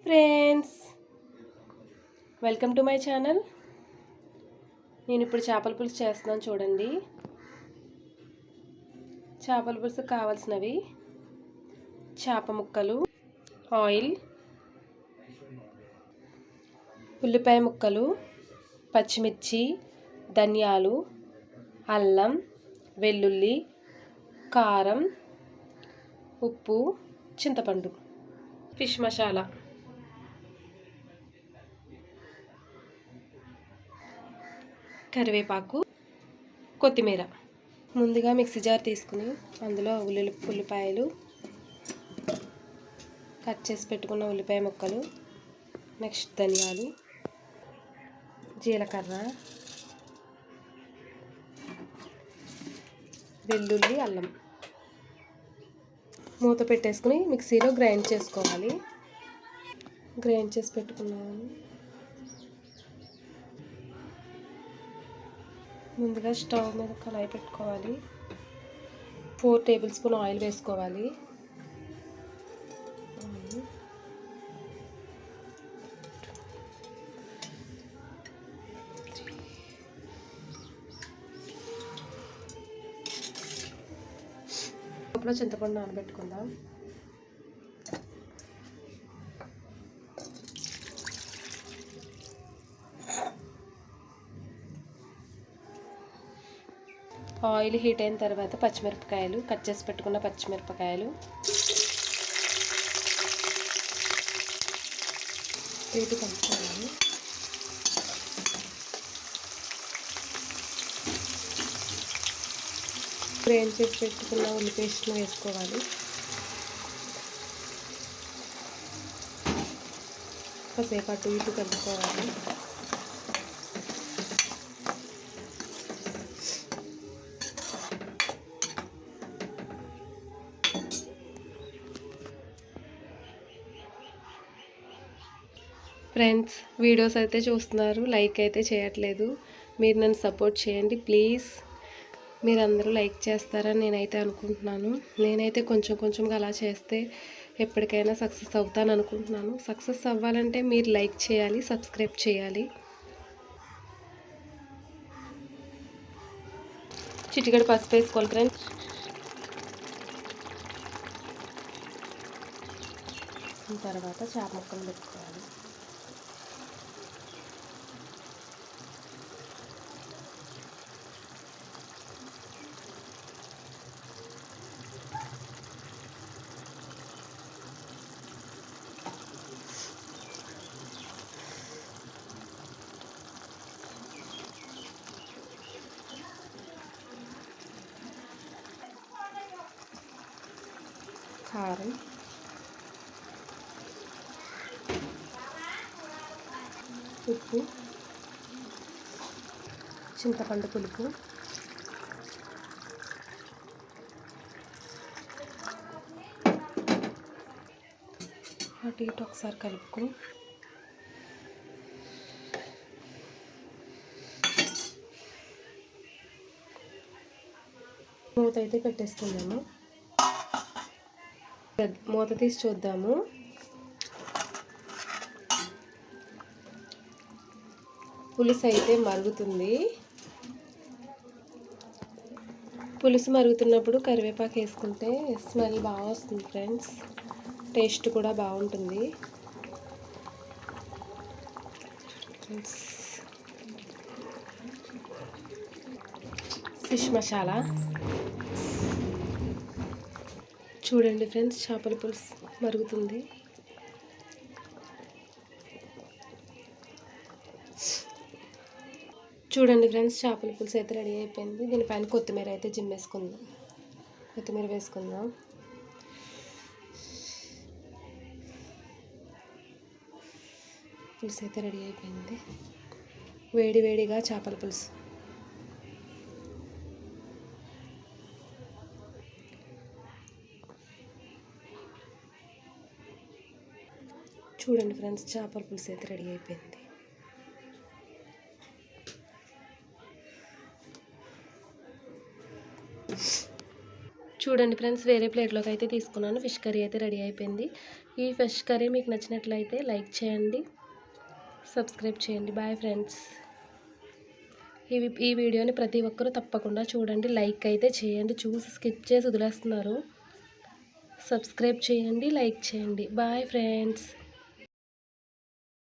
Friends, welcome to my channel. నేను ఇప్పుడు చేపల పులుసు చేస్తున్నాను. చూడండి, చేపల పులుసు కావాల్సినవి: చేప ముక్కలు, ఆయిల్, ఉల్లిపాయ ముక్కలు, పచ్చిమిర్చి, ధనియాలు, అల్లం, వెల్లుల్లి, కారం, ఉప్పు, చింతపండు, ఫిష్ మసాలా, కరివేపాకు, కొత్తిమీర. ముందుగా మిక్సీ జార్ తీసుకుని అందులో ఉల్లిపాయలు, కట్ చేసి పెట్టుకున్న ఉల్లిపాయ ముక్కలు, నెక్స్ట్ ధనియాలు, జీలకర్ర, వెల్లుల్లి, అల్లం మూత పెట్టేసుకుని మిక్సీలో గ్రైండ్ చేసుకోవాలి. గ్రైండ్ చేసి పెట్టుకున్నాను. ముందుగా స్టవ్ మీద కళాయి పెట్టుకోవాలి. 4 టేబుల్ స్పూన్ ఆయిల్ వేసుకోవాలి. లోపల చింతపండు నానబెట్టుకుందాం. ఆయిల్ హీట్ అయిన తర్వాత పచ్చిమిరపకాయలు, కట్ చేసి పెట్టుకున్న పచ్చిమిరపకాయలు వీటి కలుపుకోవాలి. గ్రైండ్ చేసి పెట్టుకున్న ఉల్లి పేస్ట్ను వేసుకోవాలి. కాసేపు అటు ఇటు కలుపుకోవాలి. ఫ్రెండ్స్, వీడియోస్ అయితే చూస్తున్నారు, లైక్ అయితే చేయట్లేదు. మీరు నన్ను సపోర్ట్ చేయండి ప్లీజ్. మీరందరూ లైక్ చేస్తారని నేనైతే అనుకుంటున్నాను. నేనైతే కొంచెం కొంచెంగా అలా చేస్తే ఎప్పటికైనా సక్సెస్ అవుతాను అనుకుంటున్నాను. సక్సెస్ అవ్వాలంటే మీరు లైక్ చేయాలి, సబ్స్క్రైబ్ చేయాలి. చిటికెడు పసుపు వేసుకోవాలి ఫ్రెండ్స్. తర్వాత చేప ముక్కలు పెట్టుకోవాలి. కారం, ఉప్పు, చింతపండు పులుపు, అటు ఇటు ఒకసారి కలుపుకొని మూత అయితే పెట్టేసుకుందాము. మూత తీసి చూద్దాము. పులుసు అయితే మరుగుతుంది. పులుసు మరుగుతున్నప్పుడు కరివేపాకు వేసుకుంటే స్మెల్ బాగా వస్తుంది ఫ్రెండ్స్. టేస్ట్ కూడా బాగుంటుంది. ఫిష్ మసాలా చూడండి ఫ్రెండ్స్, చేపల పులుసు మరుగుతుంది. చూడండి ఫ్రెండ్స్, చేపల పులుసు అయితే రెడీ అయిపోయింది. దీనిపైన కొత్తిమీర అయితే జిమ్మేసుకుందాం. కొత్తిమీర వేసుకుందాం. పులుసు అయితే రెడీ అయిపోయింది. వేడి వేడిగా చేపల పులుసు. చూడండి ఫ్రెండ్స్, చేపల పులుసు అయితే రెడీ అయిపోయింది. చూడండి ఫ్రెండ్స్, వేరే ప్లేట్లోకి అయితే తీసుకున్నాను. ఫిష్ కర్రీ అయితే రెడీ అయిపోయింది. ఈ ఫిష్ కర్రీ మీకు నచ్చినట్లయితే లైక్ చేయండి, సబ్స్క్రైబ్ చేయండి. Bye friends. ఈ వీడియోని ప్రతి ఒక్కరూ తప్పకుండా చూడండి, లైక్ అయితే చేయండి. చూసి స్కిప్ చేసి వదిలేస్తున్నారు. సబ్స్క్రైబ్ చేయండి, లైక్ చేయండి. Bye friends.